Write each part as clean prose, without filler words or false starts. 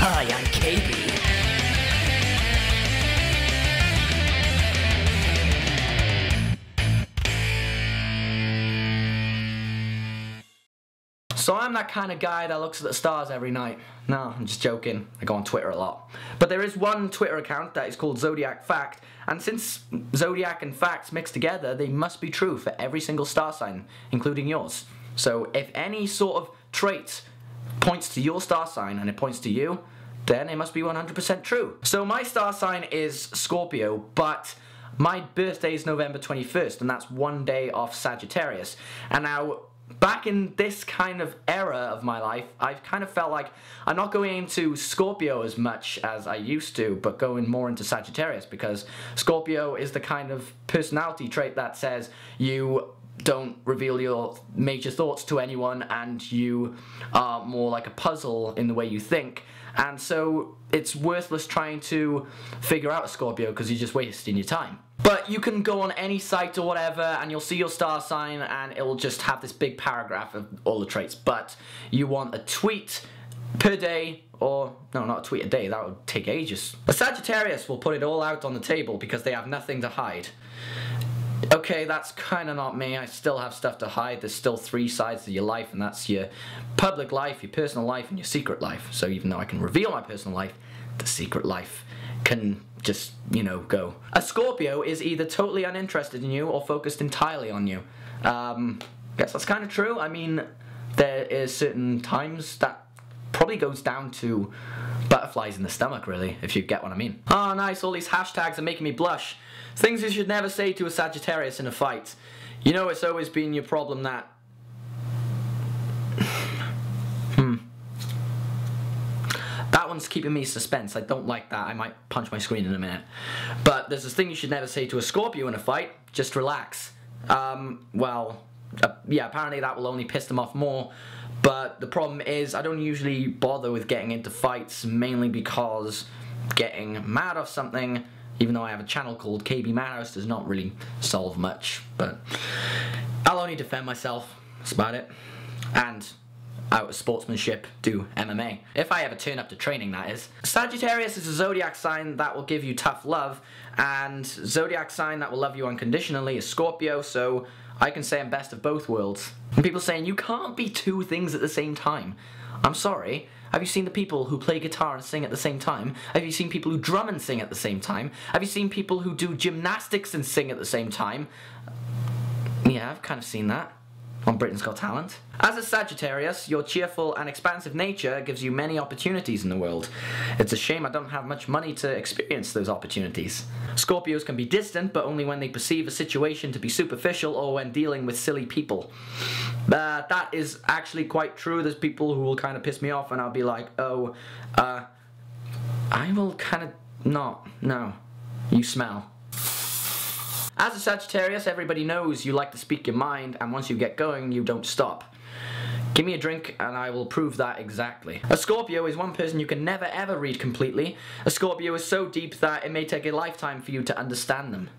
Hi, I'm KB. So I'm that kind of guy that looks at the stars every night. No, I'm just joking. I go on Twitter a lot. But there is one Twitter account that is called Zodiac Fact, and since Zodiac and facts mix together, they must be true for every single star sign, including yours. So if any sort of trait points to your star sign and it points to you, then it must be 100% true. So my star sign is Scorpio, but my birthday is November 21st, and that's one day off Sagittarius. And now, back in this kind of era of my life, I've kind of felt like I'm not going into Scorpio as much as I used to, but going more into Sagittarius, because Scorpio is the kind of personality trait that says you don't reveal your major thoughts to anyone, and you are more like a puzzle in the way you think. And so it's worthless trying to figure out a Scorpio because you're just wasting your time. But you can go on any site or whatever and you'll see your star sign and it will just have this big paragraph of all the traits. But you want a tweet per day, or no, not a tweet a day, that would take ages. A Sagittarius will put it all out on the table because they have nothing to hide. Okay, that's kind of not me. I still have stuff to hide. There's still three sides to your life, and that's your public life, your personal life, and your secret life. So even though I can reveal my personal life, the secret life can just, you know, go. A Scorpio is either totally uninterested in you or focused entirely on you. Guess that's kind of true. I mean, there is certain times that probably goes down to butterflies in the stomach, really, if you get what I mean. Oh, nice, all these hashtags are making me blush. Things you should never say to a Sagittarius in a fight. You know, it's always been your problem that... That one's keeping me suspense. I don't like that. I might punch my screen in a minute. But there's this thing you should never say to a Scorpio in a fight. Just relax. Yeah, apparently that will only piss them off more. But the problem is, I don't usually bother with getting into fights, mainly because getting mad off something, even though I have a channel called KB Madhouse, does not really solve much. But I'll only defend myself. That's about it. And out of sportsmanship, do MMA. If I ever turn up to training, that is. Sagittarius is a zodiac sign that will give you tough love, and zodiac sign that will love you unconditionally is Scorpio, so I can say I'm best of both worlds. And people saying, you can't be two things at the same time. I'm sorry. Have you seen the people who play guitar and sing at the same time? Have you seen people who drum and sing at the same time? Have you seen people who do gymnastics and sing at the same time? Yeah, I've kind of seen that on Britain's Got Talent. As a Sagittarius, your cheerful and expansive nature gives you many opportunities in the world. It's a shame I don't have much money to experience those opportunities. Scorpios can be distant, but only when they perceive a situation to be superficial or when dealing with silly people. That is actually quite true. There's people who will kind of piss me off and I'll be like, oh, I will kind of not, no, you smell. As a Sagittarius, everybody knows you like to speak your mind, and once you get going, you don't stop. Give me a drink and I will prove that exactly. A Scorpio is one person you can never ever read completely. A Scorpio is so deep that it may take a lifetime for you to understand them.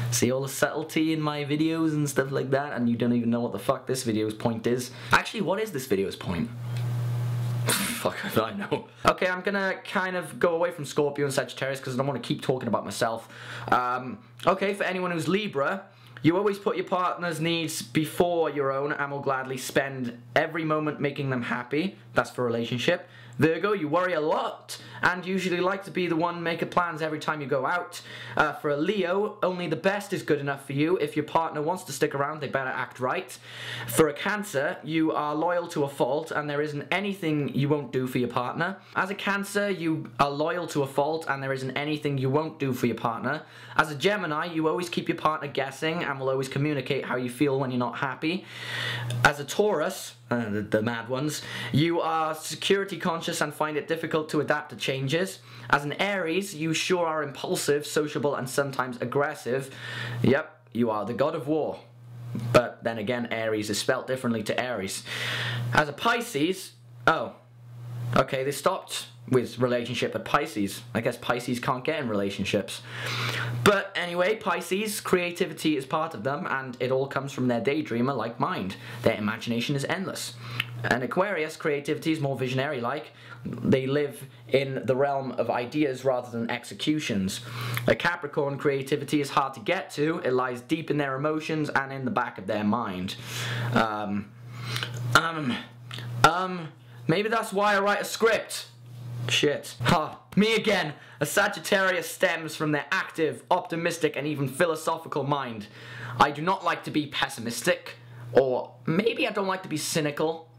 See all the subtlety in my videos and stuff like that, and you don't even know what the fuck this video's point is. Actually, what is this video's point? Fuck if I know. Okay, I'm gonna kind of go away from Scorpio and Sagittarius because I don't want to keep talking about myself. Okay, for anyone who's Libra, you always put your partner's needs before your own and will gladly spend every moment making them happy. That's for a relationship. Virgo, you worry a lot and usually like to be the one making plans every time you go out. For a Leo, only the best is good enough for you. If your partner wants to stick around, they better act right. For a Cancer, you are loyal to a fault and there isn't anything you won't do for your partner. As a Cancer, you are loyal to a fault and there isn't anything you won't do for your partner. As a Gemini, you always keep your partner guessing and will always communicate how you feel when you're not happy. As a Taurus, the mad ones, you are security conscious and find it difficult to adapt to changes. As an Aries, you sure are impulsive, sociable, and sometimes aggressive. Yep, you are the god of war. But then again, Aries is spelt differently to Aries. As a Pisces, oh, okay, they stopped with relationship at Pisces. I guess Pisces can't get in relationships. But anyway, Pisces, creativity is part of them, and it all comes from their daydreamer-like mind. Their imagination is endless. An Aquarius creativity is more visionary-like. They live in the realm of ideas rather than executions. A Capricorn creativity is hard to get to. It lies deep in their emotions and in the back of their mind. Maybe that's why I write a script. Shit. Ha. Me again. A Sagittarius stems from their active, optimistic, and even philosophical mind. I do not like to be pessimistic, or maybe I don't like to be cynical.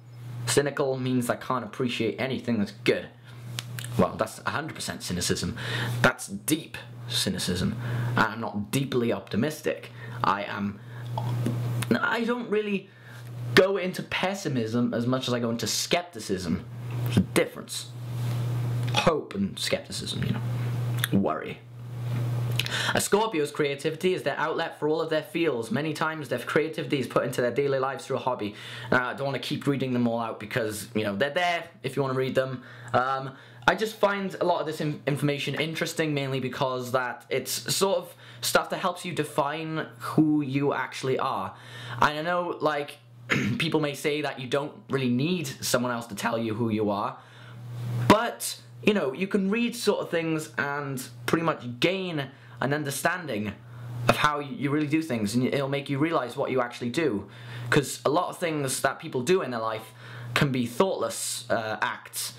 Cynical means I can't appreciate anything that's good. Well, that's 100% cynicism. That's deep cynicism. I'm not deeply optimistic. I don't really go into pessimism as much as I go into skepticism. There's a difference. Hope and skepticism, you know. Worry. A Scorpio's creativity is their outlet for all of their feels. Many times their creativity is put into their daily lives through a hobby. I don't want to keep reading them all out because, you know, they're there if you want to read them. I just find a lot of this information interesting, mainly because that it's sort of stuff that helps you define who you actually are. And I know, like, people may say that you don't really need someone else to tell you who you are, but, you know, you can read sort of things and pretty much gain an understanding of how you really do things, and it'll make you realize what you actually do. Because a lot of things that people do in their life can be thoughtless acts,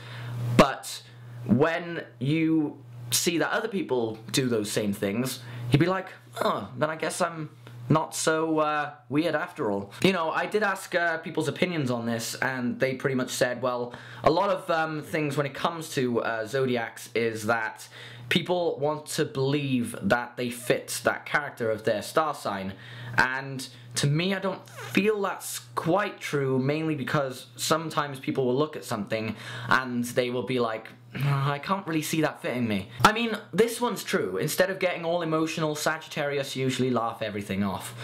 but when you see that other people do those same things, you'd be like, oh, then I guess I'm not so weird after all. You know, I did ask people's opinions on this, and they pretty much said, well, a lot of things when it comes to zodiacs is that people want to believe that they fit that character of their star sign, and to me I don't feel that's quite true, mainly because sometimes people will look at something and they will be like, I can't really see that fitting me. I mean, this one's true. Instead of getting all emotional, Sagittarius usually laugh everything off.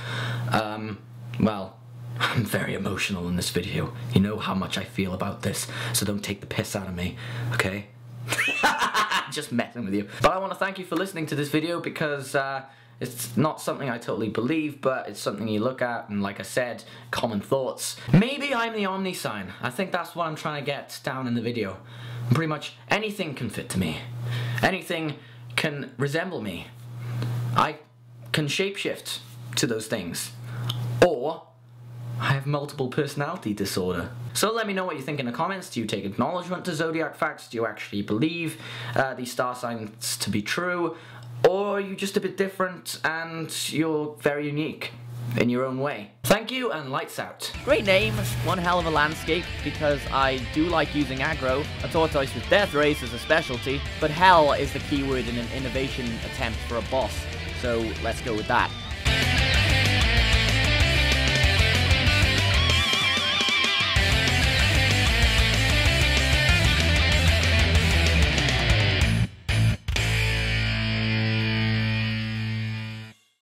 Well, I'm very emotional in this video. You know how much I feel about this, so don't take the piss out of me, okay? Just messing with you. But I want to thank you for listening to this video because it's not something I totally believe, but it's something you look at, and like I said, common thoughts. Maybe I'm the Omni sign. I think that's what I'm trying to get down in the video. Pretty much anything can fit to me. Anything can resemble me. I can shapeshift to those things. Or I have multiple personality disorder. So let me know what you think in the comments. Do you take acknowledgement to zodiac facts? Do you actually believe these star signs to be true? Or are you just a bit different and you're very unique in your own way? Thank you, and lights out. Great name, one hell of a landscape, because I do like using aggro. A tortoise with death race is a specialty, but hell is the keyword in an innovation attempt for a boss, so let's go with that.